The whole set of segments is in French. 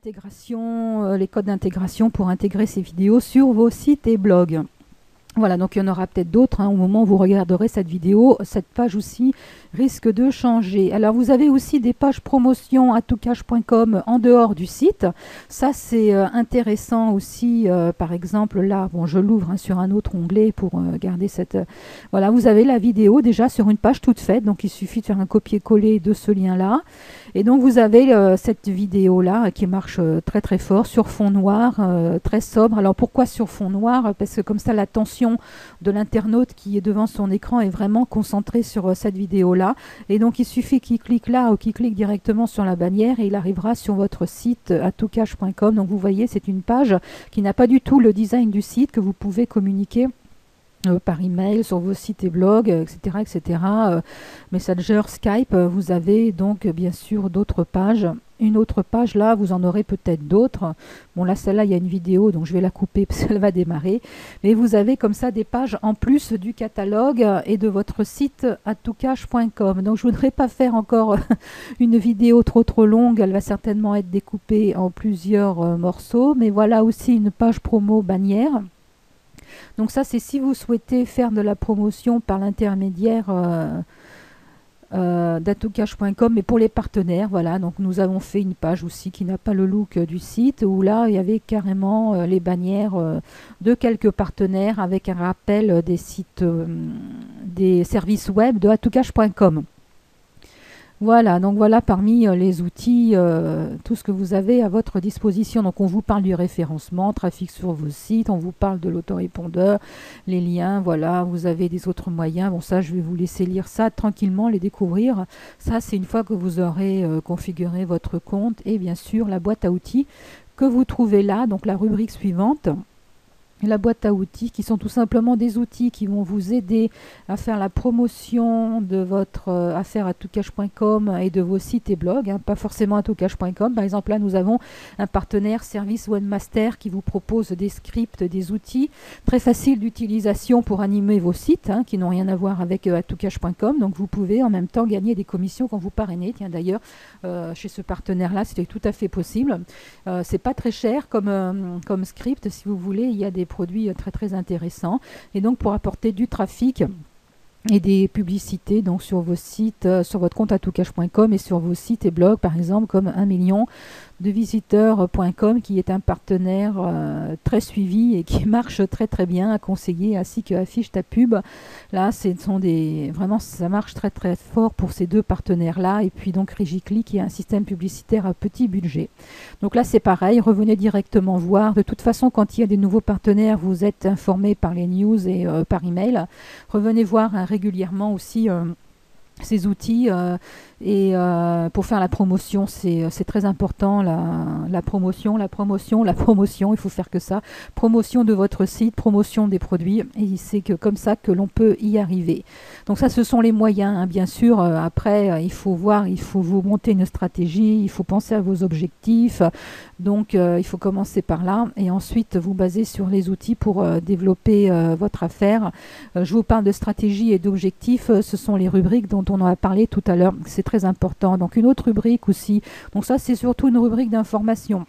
d'intégration, les codes d'intégration pour intégrer ces vidéos sur vos sites et blogs. Voilà, donc il y en aura peut-être d'autres au moment où vous regarderez cette vidéo. Cette page aussi risque de changer. Alors vous avez aussi des pages promotion à toucache.com en dehors du site. Ça c'est intéressant aussi. Par exemple là, bon, je l'ouvre sur un autre onglet pour garder cette... voilà, vous avez la vidéo déjà sur une page toute faite. Donc il suffit de faire un copier-coller de ce lien-là. Et donc vous avez cette vidéo-là qui marche très très fort sur fond noir, très sobre. Alors pourquoi sur fond noir? Parce que comme ça l'attention de l'internaute qui est devant son écran est vraiment concentrée sur cette vidéo-là. Et donc il suffit qu'il clique là ou qu'il clique directement sur la bannière et il arrivera sur votre site à toucache.com. Donc vous voyez, c'est une page qui n'a pas du tout le design du site, que vous pouvez communiquer par email, sur vos sites et blogs, etc. etc. Messenger, Skype, vous avez donc bien sûr d'autres pages. Une autre page là, vous en aurez peut-être d'autres. Bon là, celle-là, il y a une vidéo, donc je vais la couper parce qu'elle va démarrer. Mais vous avez comme ça des pages en plus du catalogue et de votre site à toucache.com. Donc je ne voudrais pas faire encore une vidéo trop longue. Elle va certainement être découpée en plusieurs morceaux. Mais voilà aussi une page promo bannière. Donc ça, c'est si vous souhaitez faire de la promotion par l'intermédiaire d'atoucache.com, mais pour les partenaires, voilà. Donc nous avons fait une page aussi qui n'a pas le look du site, où là, il y avait carrément les bannières de quelques partenaires avec un rappel des sites, des services web de atoucache.com. Voilà, donc voilà parmi les outils, tout ce que vous avez à votre disposition. Donc on vous parle du référencement, trafic sur vos sites, on vous parle de l'autorépondeur, les liens, voilà, vous avez des autres moyens. Bon ça, je vais vous laisser lire ça tranquillement, les découvrir. Ça, c'est une fois que vous aurez configuré votre compte et bien sûr la boîte à outils que vous trouvez là, donc la rubrique suivante. La boîte à outils qui sont tout simplement des outils qui vont vous aider à faire la promotion de votre affaire à toucache.com et de vos sites et blogs, hein, pas forcément à toucache.com. Par exemple, là, nous avons un partenaire Service Webmaster qui vous propose des scripts, des outils très faciles d'utilisation pour animer vos sites, hein, qui n'ont rien à voir avec toucache.com. Donc, vous pouvez en même temps gagner des commissions quand vous parrainez. Tiens, d'ailleurs, chez ce partenaire-là, c'était tout à fait possible. C'est pas très cher comme script, si vous voulez. Il y a des produits très intéressants et donc pour apporter du trafic et des publicités donc sur vos sites, sur votre compte à toucache.com et sur vos sites et blogs, par exemple comme 1 million de visiteurs.com qui est un partenaire très suivi et qui marche très bien à conseiller, ainsi que Affiche ta pub. Là, ce sont vraiment, ça marche très fort pour ces deux partenaires là. Et puis donc Régiclick qui est un système publicitaire à petit budget. Donc là c'est pareil, revenez directement voir. De toute façon, quand il y a des nouveaux partenaires, vous êtes informé par les news et par email. Revenez voir régulièrement aussi ces outils et pour faire la promotion, c'est très important, la promotion, il faut faire que ça, promotion de votre site, promotion des produits, et c'est que comme ça que l'on peut y arriver. Donc ça, ce sont les moyens, hein, bien sûr. Après, il faut voir, il faut vous monter une stratégie, il faut penser à vos objectifs, donc il faut commencer par là, et ensuite vous baser sur les outils pour développer votre affaire. Je vous parle de stratégie et d'objectifs, ce sont les rubriques dont on a parlé tout à l'heure, c'est très important. Donc une autre rubrique aussi, donc ça c'est surtout une rubrique d'information.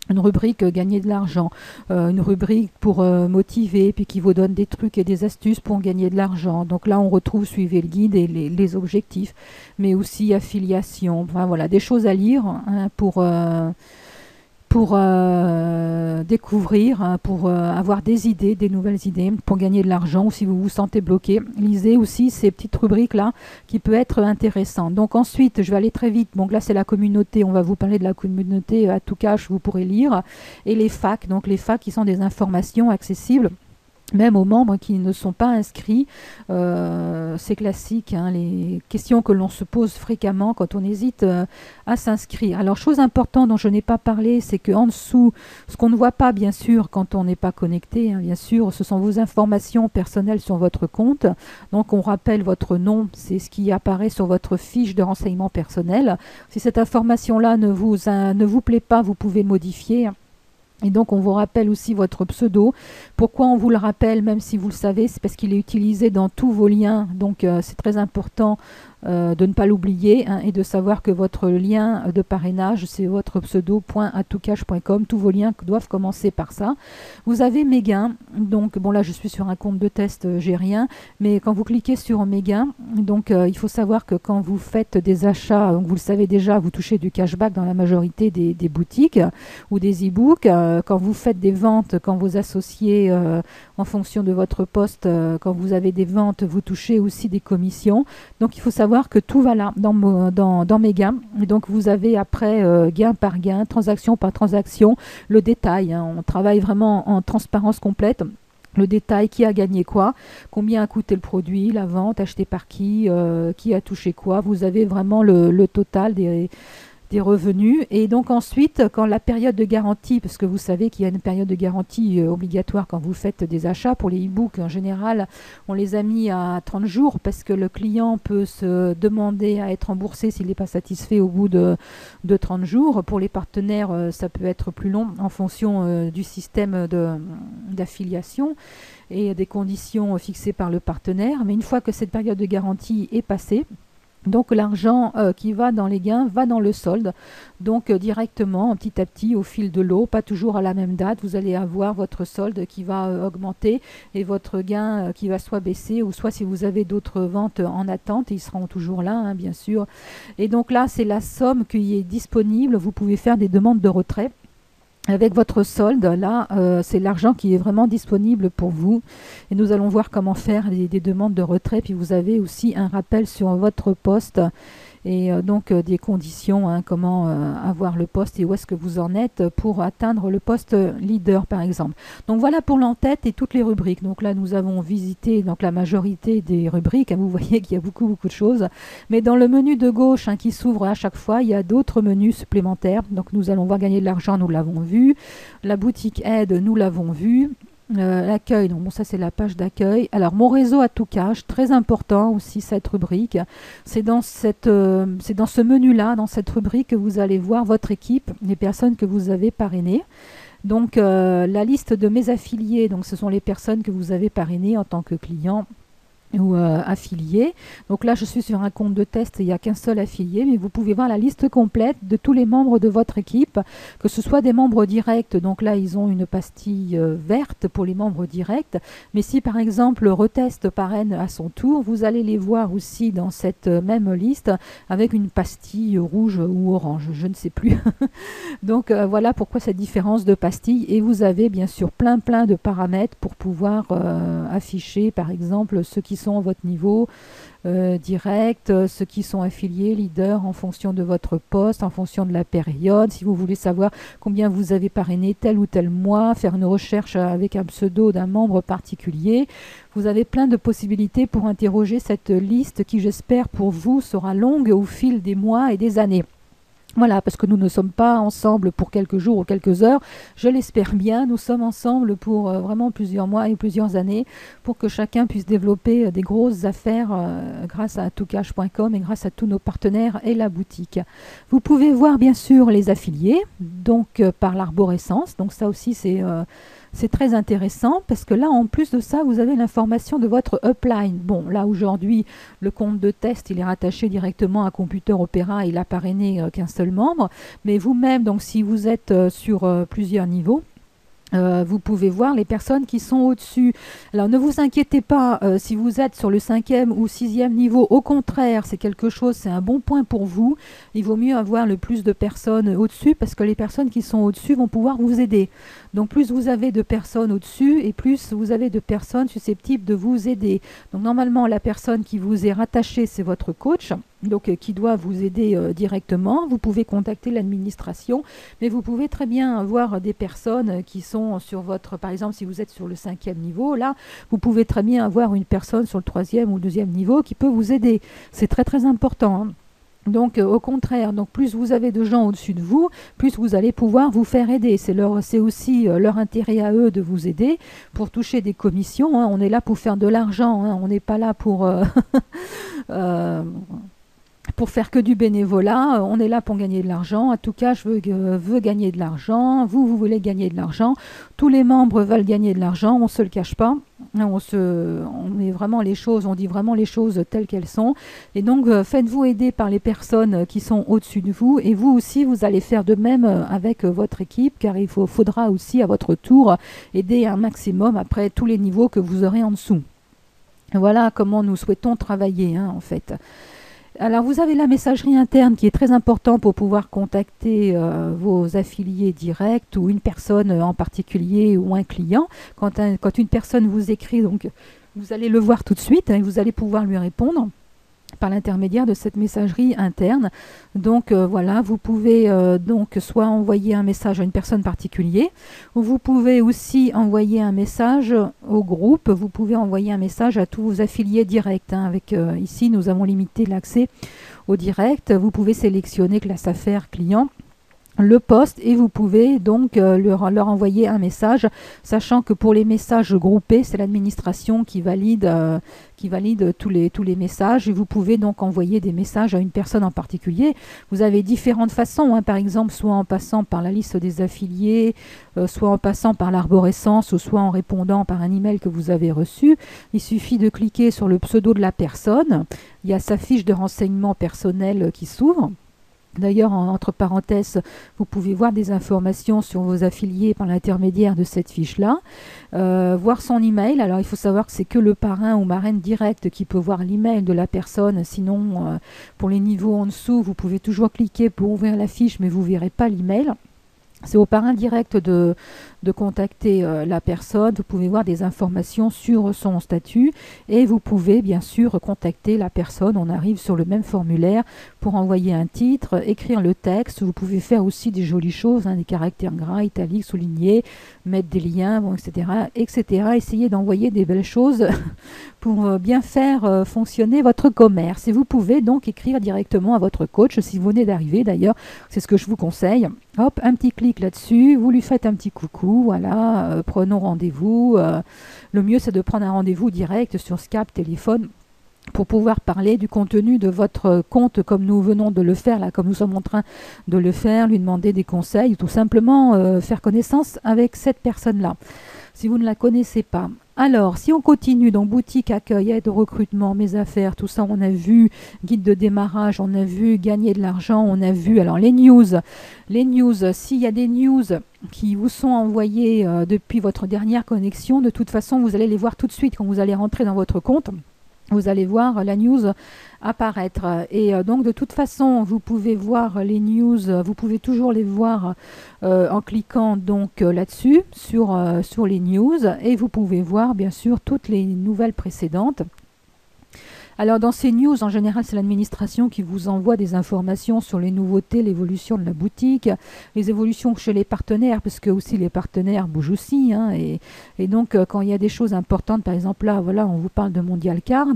Une rubrique gagner de l'argent, une rubrique pour motiver, puis qui vous donne des trucs et des astuces pour gagner de l'argent. Donc là, on retrouve suivez le guide et les objectifs, mais aussi affiliation. Enfin voilà, des choses à lire, hein, pour découvrir, hein, pour avoir des idées, des nouvelles idées, pour gagner de l'argent, ou si vous vous sentez bloqué. Lisez aussi ces petites rubriques-là qui peuvent être intéressantes. Donc ensuite, je vais aller très vite. Donc là, c'est la communauté. On va vous parler de la communauté à Toucache, vous pourrez lire. Et les FAQ, donc les FAQ qui sont des informations accessibles même aux membres qui ne sont pas inscrits. C'est classique, hein, les questions que l'on se pose fréquemment quand on hésite à s'inscrire. Alors, chose importante dont je n'ai pas parlé, c'est qu'en dessous, ce qu'on ne voit pas bien sûr quand on n'est pas connecté, hein, bien sûr, ce sont vos informations personnelles sur votre compte. Donc on rappelle votre nom, c'est ce qui apparaît sur votre fiche de renseignement personnel. Si cette information-là ne vous plaît pas, vous pouvez modifier. Et donc, on vous rappelle aussi votre pseudo. Pourquoi on vous le rappelle, même si vous le savez, c'est parce qu'il est utilisé dans tous vos liens. Donc, c'est très important de ne pas l'oublier, hein, et de savoir que votre lien de parrainage, c'est votre pseudo.atoutcash.com. Tous vos liens doivent commencer par ça. Vous avez mes gains. Donc, bon, là, je suis sur un compte de test, j'ai rien. Mais quand vous cliquez sur mes gains, donc, il faut savoir que quand vous faites des achats, donc vous le savez déjà, vous touchez du cashback dans la majorité des boutiques ou des e-books. Quand vous faites des ventes, quand vous associez en fonction de votre poste, quand vous avez des ventes, vous touchez aussi des commissions. Donc il faut savoir que tout va là dans mes gains. Et donc vous avez après gain par gain, transaction par transaction, le détail, hein. On travaille vraiment en transparence complète. Le détail, qui a gagné quoi, combien a coûté le produit, la vente, acheté par qui a touché quoi. Vous avez vraiment le total des revenus. Et donc ensuite, quand la période de garantie, parce que vous savez qu'il y a une période de garantie obligatoire quand vous faites des achats, pour les e-books en général, on les a mis à 30 jours parce que le client peut se demander à être remboursé s'il n'est pas satisfait au bout de 30 jours. Pour les partenaires, ça peut être plus long en fonction du système d'affiliation et des conditions fixées par le partenaire. Mais une fois que cette période de garantie est passée, donc l'argent qui va dans les gains va dans le solde, donc directement, petit à petit, au fil de l'eau, pas toujours à la même date, vous allez avoir votre solde qui va augmenter et votre gain qui va soit baisser, ou soit si vous avez d'autres ventes en attente, ils seront toujours là, hein, bien sûr. Et donc là, c'est la somme qui est disponible, vous pouvez faire des demandes de retrait. Avec votre solde, là, c'est l'argent qui est vraiment disponible pour vous. Et nous allons voir comment faire des demandes de retrait. Puis vous avez aussi un rappel sur votre poste et donc des conditions, hein, comment avoir le poste et où est-ce que vous en êtes pour atteindre le poste leader, par exemple. Donc voilà pour l'entête et toutes les rubriques. Donc là, nous avons visité donc la majorité des rubriques, hein. Vous voyez qu'il y a beaucoup de choses. Mais dans le menu de gauche, hein, qui s'ouvre à chaque fois, il y a d'autres menus supplémentaires. Donc nous allons voir gagner de l'argent, nous l'avons vu. La boutique aide, nous l'avons vu. L'accueil, donc bon, ça c'est la page d'accueil. Alors mon réseau à tout cash, très important aussi cette rubrique. C'est dans ce menu-là, dans cette rubrique, que vous allez voir votre équipe, les personnes que vous avez parrainées. Donc la liste de mes affiliés, donc ce sont les personnes que vous avez parrainées en tant que client ou affilié. Donc là, je suis sur un compte de test, il n'y a qu'un seul affilié, mais vous pouvez voir la liste complète de tous les membres de votre équipe, que ce soit des membres directs. Donc là, ils ont une pastille verte pour les membres directs. Mais si par exemple Retest parraine à son tour, vous allez les voir aussi dans cette même liste avec une pastille rouge ou orange, je ne sais plus. Donc voilà pourquoi cette différence de pastille. Et vous avez bien sûr plein de paramètres pour pouvoir afficher par exemple ceux qui sont à votre niveau direct, ceux qui sont affiliés, leaders, en fonction de votre poste, en fonction de la période. Si vous voulez savoir combien vous avez parrainé tel ou tel mois, faire une recherche avec un pseudo d'un membre particulier, vous avez plein de possibilités pour interroger cette liste qui, j'espère pour vous, sera longue au fil des mois et des années. Voilà, parce que nous ne sommes pas ensemble pour quelques jours ou quelques heures, je l'espère bien, nous sommes ensemble pour vraiment plusieurs mois et plusieurs années pour que chacun puisse développer des grosses affaires grâce à atoutcash.com et grâce à tous nos partenaires et la boutique. Vous pouvez voir bien sûr les affiliés, donc par l'arborescence, donc ça aussi c'est très intéressant parce que là, en plus de ça, vous avez l'information de votre upline. Bon, là aujourd'hui, le compte de test, il est rattaché directement à Computer Opera, il n'a parrainé qu'un seul membre. Mais vous-même, donc si vous êtes sur plusieurs niveaux, vous pouvez voir les personnes qui sont au-dessus. Alors ne vous inquiétez pas si vous êtes sur le 5e ou 6e niveau. Au contraire, c'est quelque chose, c'est un bon point pour vous. Il vaut mieux avoir le plus de personnes au-dessus parce que les personnes qui sont au-dessus vont pouvoir vous aider. Donc plus vous avez de personnes au-dessus et plus vous avez de personnes susceptibles de vous aider. Donc normalement, la personne qui vous est rattachée, c'est votre coach, donc qui doit vous aider directement. Vous pouvez contacter l'administration, mais vous pouvez très bien avoir des personnes qui sont sur votre, par exemple, si vous êtes sur le 5e niveau, là, vous pouvez très bien avoir une personne sur le 3e ou 2e niveau qui peut vous aider. C'est très important, hein. Donc au contraire, donc plus vous avez de gens au-dessus de vous, plus vous allez pouvoir vous faire aider. C'est aussi leur intérêt à eux de vous aider pour toucher des commissions, hein. On est là pour faire de l'argent, hein. On n'est pas là pour pour faire que du bénévolat. On est là pour gagner de l'argent. En tout cas, je veux gagner de l'argent. Vous voulez gagner de l'argent. Tous les membres veulent gagner de l'argent. On ne se le cache pas. On met vraiment les choses, on dit vraiment les choses telles qu'elles sont. Et donc, faites-vous aider par les personnes qui sont au-dessus de vous. Et vous aussi, vous allez faire de même avec votre équipe, car il faudra aussi à votre tour aider un maximum après tous les niveaux que vous aurez en dessous. Voilà comment nous souhaitons travailler, en fait. Alors, vous avez la messagerie interne qui est très important pour pouvoir contacter vos affiliés directs ou une personne en particulier ou un client. Quand une personne vous écrit, donc, vous allez le voir tout de suite et vous allez pouvoir lui répondre par l'intermédiaire de cette messagerie interne. Donc voilà, vous pouvez donc soit envoyer un message à une personne particulière, ou vous pouvez aussi envoyer un message au groupe, vous pouvez envoyer un message à tous vos affiliés directs. Ici, nous avons limité l'accès au direct. Vous pouvez sélectionner classe affaires client, le poste, et vous pouvez donc leur envoyer un message, sachant que pour les messages groupés, c'est l'administration qui valide tous les messages, et vous pouvez donc envoyer des messages à une personne en particulier. Vous avez différentes façons, par exemple, soit en passant par la liste des affiliés, soit en passant par l'arborescence, ou soit en répondant par un email que vous avez reçu. Il suffit de cliquer sur le pseudo de la personne, il y a sa fiche de renseignements personnels qui s'ouvre. D'ailleurs, entre parenthèses, vous pouvez voir des informations sur vos affiliés par l'intermédiaire de cette fiche-là. Voir son email. Alors, il faut savoir que c'est que le parrain ou marraine direct qui peut voir l'email de la personne. Sinon, pour les niveaux en dessous, vous pouvez toujours cliquer pour ouvrir la fiche, mais vous ne verrez pas l'email. C'est au parrain direct de contacter la personne. Vous pouvez voir des informations sur son statut et vous pouvez bien sûr contacter la personne. On arrive sur le même formulaire pour envoyer un titre, écrire le texte. Vous pouvez faire aussi des jolies choses, des caractères gras, italiques, soulignés, mettre des liens, etc., etc. Essayez d'envoyer des belles choses pour bien faire fonctionner votre commerce. Et vous pouvez donc écrire directement à votre coach si vous venez d'arriver. D'ailleurs, c'est ce que je vous conseille. Hop, un petit clic là-dessus, vous lui faites un petit coucou, voilà, prenons rendez-vous. Le mieux, c'est de prendre un rendez-vous direct sur Skype, téléphone, pour pouvoir parler du contenu de votre compte comme nous venons de le faire, là, comme nous sommes en train de le faire, lui demander des conseils, ou tout simplement faire connaissance avec cette personne-là, si vous ne la connaissez pas. Alors, si on continue dans boutique, accueil, aide au recrutement, mes affaires, tout ça, on a vu guide de démarrage, on a vu gagner de l'argent, on a vu, alors les news, s'il y a des news qui vous sont envoyées depuis votre dernière connexion, de toute façon, vous allez les voir tout de suite quand vous allez rentrer dans votre compte. Vous allez voir la news apparaître. Et donc, de toute façon, vous pouvez voir les news, vous pouvez toujours les voir en cliquant donc là-dessus, sur les news. Et vous pouvez voir, bien sûr, toutes les nouvelles précédentes. Alors, dans ces news, en général, c'est l'administration qui vous envoie des informations sur les nouveautés, l'évolution de la boutique, les évolutions chez les partenaires, parce que aussi les partenaires bougent aussi. Et donc, quand il y a des choses importantes, par exemple, là, voilà, on vous parle de Mondial Card,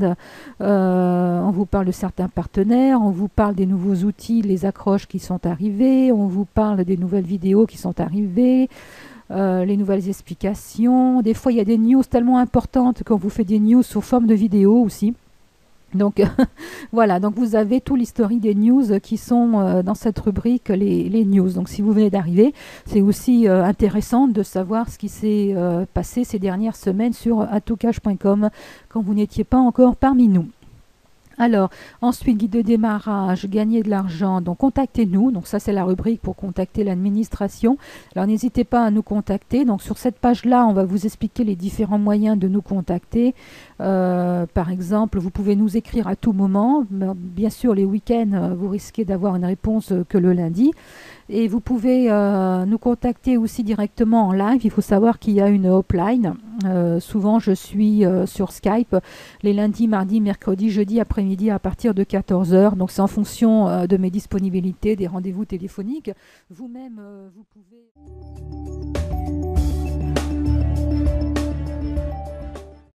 on vous parle de certains partenaires, on vous parle des nouveaux outils, les accroches qui sont arrivés, on vous parle des nouvelles vidéos qui sont arrivées, les nouvelles explications. Des fois, il y a des news tellement importantes qu'on vous fait des news sous forme de vidéo aussi. Donc voilà, donc vous avez tout l'historique des news qui sont dans cette rubrique, les news. Donc si vous venez d'arriver, c'est aussi intéressant de savoir ce qui s'est passé ces dernières semaines sur atoucache.com quand vous n'étiez pas encore parmi nous. Alors, ensuite, guide de démarrage, gagner de l'argent, donc contactez-nous. Donc ça, c'est la rubrique pour contacter l'administration. Alors, n'hésitez pas à nous contacter. Donc, sur cette page-là, on va vous expliquer les différents moyens de nous contacter. Par exemple, vous pouvez nous écrire à tout moment. Bien sûr, les week-ends, vous risquez d'avoir une réponse que le lundi. Et vous pouvez nous contacter aussi directement en live. Il faut savoir qu'il y a une hotline. Souvent, je suis sur Skype les lundis, mardis, mercredis, jeudi après-midi à partir de 14 h. Donc, c'est en fonction de mes disponibilités, des rendez-vous téléphoniques. Vous-même, vous pouvez...